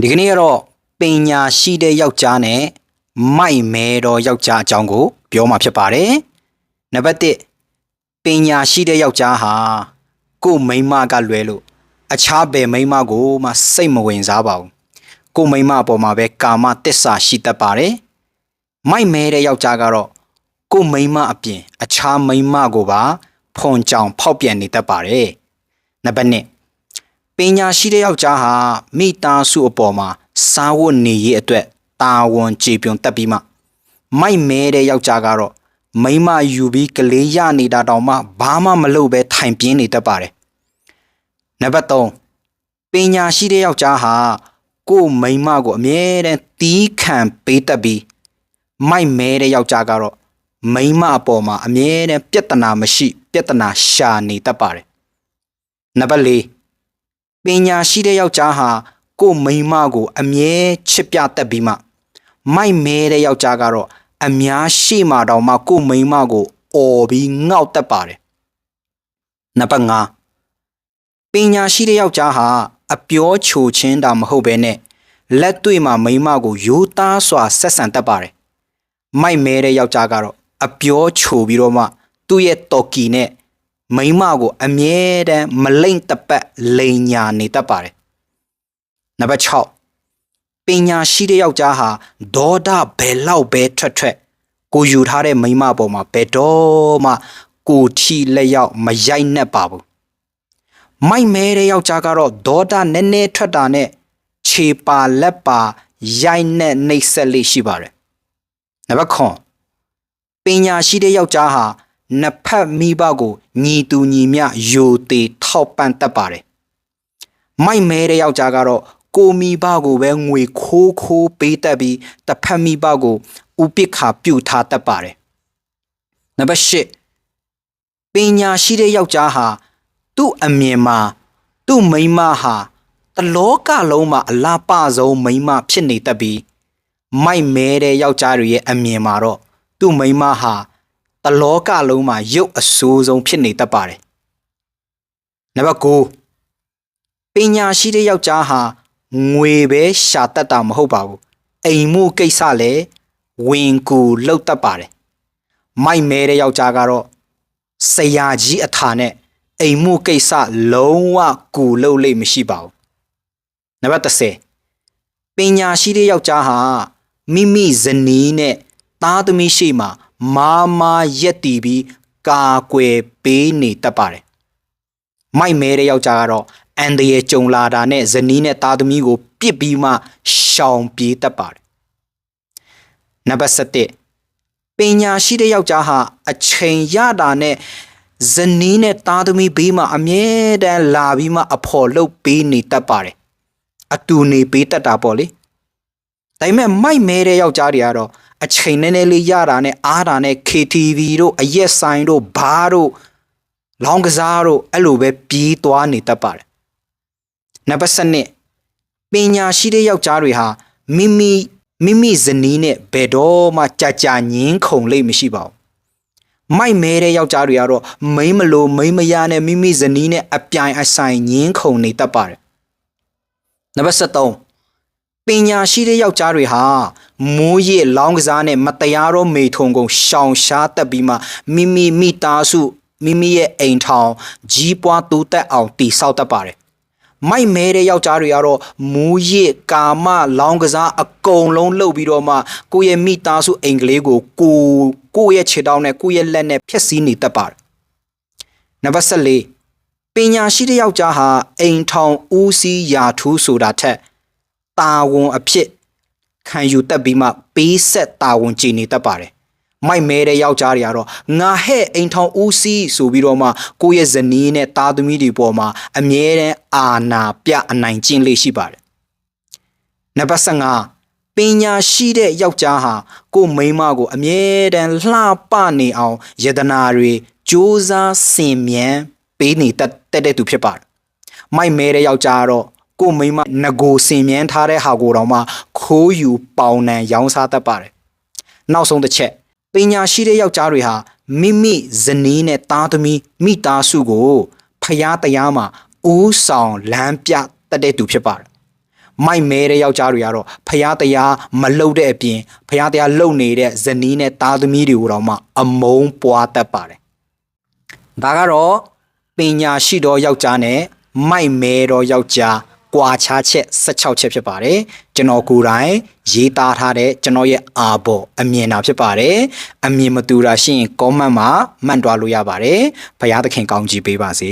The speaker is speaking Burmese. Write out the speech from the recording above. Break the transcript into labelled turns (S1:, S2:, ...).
S1: ဒီကနေ့ကတော့ပညာရှိတဲ့ယောက်ျားနဲ့မိုက်မဲတော့ယောက်ျားအကြောင်းကိုပြောမှာဖြစ်ပါတယ်။နံပါတ်1ပညာရှိတဲ့ယောက်ျားဟာကို့မိန်းမကလွယ်လို့အခြားဘယ်မိန်းမကိုမှစိတ်မဝင်စားပါဘူး။ကို့မိန်းမအပေါ်မှာပဲကာမတစ္ဆာရှိတတ်ပါတယ်။မိုက်မဲတဲ့ယောက်ျားကတော့ကို့မိန်းမအပြင်အခြားမိန်းမကိုပါဖွန်ကြောင်ဖောက်ပြန်နေတတ်ပါတယ်။နံပါတ်2ပညာရှိတဲ့ယောက်ျားဟာမိသားစုအပေါ်မှာစားဝတ်နေရေးအတွက်တာဝန်ကျေပွန်တက်ပြီးမှမိုက်မဲတဲ့ယောက်ျားကတော့မိန်းမယူပြီးကလေးရနေတာတောင်မှဘာမှမလုပ်ပဲထိုင်ပြင်းနေတတ်ပါတယ်။နံပါတ်3ပညာရှိတဲ့ယောက်ျားဟာကို့မိန်းမကိုအမြဲတမ်းတီးခံပေးတတ်ပြီးမိုက်မဲတဲ့ယောက်ျားကတော့မိန်းမအပေါ်မှာအမြဲတမ်းပြဿနာမရှိပြဿနာရှာနေတတ်ပါတယ်။နံပါတ်4ပညာရှိတဲ့ယောက်ျားဟာကို့မိန်းမကိုအမြဲချစ်ပြတတ်ပြီးမှမိုက်မဲတဲ့ယောက်ျားကတော့အများရှိမှတောင်မှကို့မိန်းမကိုအော်ပြီးငေါက်တတ်ပါတယ်။နံပါတ်5ပညာရှိတဲ့ယောက်ျားဟာအပြောချိုချင်းတာမဟုတ်ဘဲနဲ့လက်တွေ့မှာမိန်းမကိုရိုးသားစွာဆက်ဆံတတ်ပါတယ်။မိုက်မဲတဲ့ယောက်ျားကတော့အပြောချိုပြီးတော့မှသူ့ရဲ့တော်ကီနဲ့မိန်းမကိုအမြဲတမ်းမလိမ့်တပတ်လိန်ညာနေတတ်ပါတယ်။နံပါတ်6ပညာရှိတဲ့ယောက်ျားဟာဒေါသဘယ်လောက်ပဲထွက်ကိုယူထားတဲ့မိန်းမပေါ်မှာဘယ်တော့မှကိုထီလက်ရောက်မရိုက်နှက်ပါဘူး။မိုက်မဲတဲ့ယောက်ျားကတော့ဒေါသနည်းနည်းထွက်တာနဲ့ခြေပါလက်ပါရိုက်နှက်နှိပ်စက်လေးရှိပါတယ်။နံပါတ်9ပညာရှိတဲ့ယောက်ျားဟာနှစ်ဖက်မိဘကိုညီတူညီမျှယိုသေးထောက်ပံ့တတ်ပါတယ်။မိုက်မဲတဲ့ယောက်ျားကတော့ကိုမိဘကိုပဲငွေခိုးပေးတတ်ပြီးတစ်ဖက်မိဘကိုဥပိ္ပခာပြုထားတတ်ပါတယ်။နံပါတ်10ပညာရှိတဲ့ယောက်ျားဟာသူ့အမြင်မှာသူ့မိန်းမဟာတလောကလုံးမှာအလားပဆုံးမိန်းမဖြစ်နေတတ်ပြီးမိုက်မဲတဲ့ယောက်ျားတွေရဲ့အမြင်မှာတော့သူ့မိန်းမဟာတလောကလုံးမှာရုပ်အဆိုးဆုံးဖြစ်နေတတ်ပါတယ်။နံပါတ်9ပညာရှိတဲ့ယောက်ျားဟာငွေပဲရှာတတ်တာမဟုတ်ပါဘူး။အိမ်မှုကိစ္စလည်းဝင်ကူလှုပ်တတ်ပါတယ်။မိုက်မဲတဲ့ယောက်ျားကတော့ဆရာကြီးအထာနဲ့အိမ်မှုကိစ္စလုံးဝကူလှုပ်လိမ့်မရှိပါဘူး။နံပါတ်10ပညာရှိတဲ့ယောက်ျားဟာမိမိဇနီးနဲ့သားသမီးရှိမှမာရက်တီပြီးကာကွယ်ပေးနေတတ်ပါတယ်။မိုက်မဲတဲ့ယောက်ျားကတော့အန်တရဲ့ကြုံလာတာနဲ့ဇနီးနဲ့သားသမီးကိုပြစ်ပြီးမှရှောင်ပြေးတတ်ပါတယ်။နံပါတ်7ပညာရှိတဲ့ယောက်ျားဟာအချိန်ရတာနဲ့ဇနီးနဲ့သားသမီးဘေးမှာအမြဲတမ်းလာပြီးမှအဖော်လုပ်ပေးနေတတ်ပါတယ်။အတူနေပေးတတ်တာပေါ့လေ။ဒါပေမဲ့မိုက်မဲတဲ့ယောက်ျားတွေကတော့အချိန်နည်းနည်းလေးရတာနဲ့အားတာနဲ့ KTV တို့အရက်ဆိုင်တို့ဘားတို့လောင်းကစားတို့အဲ့လိုပဲပြေးသွားနေတတ်ပါတယ်။နံပါတ်7ပညာရှိတဲ့ယောက်ျားတွေဟာမိမိဇနီးနဲ့ဘယ်တော့မှကြာငင်းခုန်လိမ့်မရှိပါဘူး။မိုက်မဲတဲ့ယောက်ျားတွေကတော့မိန်းမလို့မိန်းမရနဲ့မိမိဇနီးနဲ့အပြိုင်အဆိုင်ငင်းခုန်နေတတ်ပါတယ်။နံပါတ်7ပညာရှိတဲ့ယောက်ျားတွေဟာမိုးရစ်လောင်းကစားနဲ့မတရားတော့မေထုံကုန်ရှောင်ရှားတက်ပြီးမှမိသားစုမိမိရဲ့အိမ်ထောင်ကြီးပွားတိုးတက်အောင်တည်ဆောက်တတ်ပါတယ်။မိုက်မဲတဲ့ယောက်ျားတွေကတော့မိုးရစ်ကာမလောင်းကစားအကုန်လုံးလုပ်ပြီးတော့မှကိုယ့်ရဲ့မိသားစုအိမ်ကလေးကိုကိုယ့်ရဲ့ခြေထောက်နဲ့ကိုယ့်ရဲ့လက်နဲ့ဖျက်ဆီးနေတတ်ပါတယ်။နံပါတ်14ပညာရှိတဲ့ယောက်ျားဟာအိမ်ထောင်ဦးစီးရာထူးဆိုတာထက်တာဝန်အဖြစ်ခံယူတတ်ပြီးမှပေးဆက်တာဝန်ကြည်နေတတ်ပါတယ်။မိုက်မဲတဲ့ယောက်ျားတွေကတော့ငါဟဲ့အိမ်ထောင်ဦးစီးဆိုပြီးတော့မှကိုယ့်ရဲ့ဇနီးနဲ့သားသမီးတွေပေါ်မှာအမြဲတမ်းအာဏာပြအနိုင်ကျင့်လေးရှိပါတယ်။နံပါတ်15ပညာရှိတဲ့ယောက်ျားဟာကိုယ့်မိန်းမကိုအမြဲတမ်းလှပနေအောင်ယတနာတွေစူးစမ်းဆင်မြန်းပေးနေတတ်တဲ့သူဖြစ်ပါတယ်။မိုက်မဲတဲ့ယောက်ျားကတော့ကိုမိမငကိုစင်မြန်းထားတဲ့ဟာကိုတော့မှခိုးယူပေါင်နှံရောင်းစားတတ်ပါတယ်။နောက်ဆုံးတစ်ချက်ပညာရှိတဲ့ယောက်ျားတွေဟာမိဇနီးနဲ့သားသမီးမိသားစုကိုဖျားတရားမှာဦးဆောင်လမ်းပြတတ်တဲ့သူဖြစ်ပါတယ် မိုက်မဲတဲ့ယောက်ျားတွေကတော့ဖျားတရားမလှုပ်တဲ့အပြင်ဖျားတရားလှုပ်နေတဲ့ဇနီးနဲ့သားသမီးတွေကိုတော့မှအမုန်းပွားတတ်ပါတယ်ဒါကတော့ပညာရှိသောယောက်ျားနဲ့မိုက်မဲသောယောက်ျားကွာခြားချက်16ချက်ဖြစ်ပါတယ်ကျွန်တော်ကိုယ်တိုင်ရေးသားထားတဲ့ကျွန်တော်ရဲ့အာဘော်အမြင်တာဖြစ်ပါတယ်အမြင်မတူတာရှိရင် comment မှာမှတ်သွားလို့ရပါတယ်ဘုရားသခင်ကောင်းချီးပေးပါစေ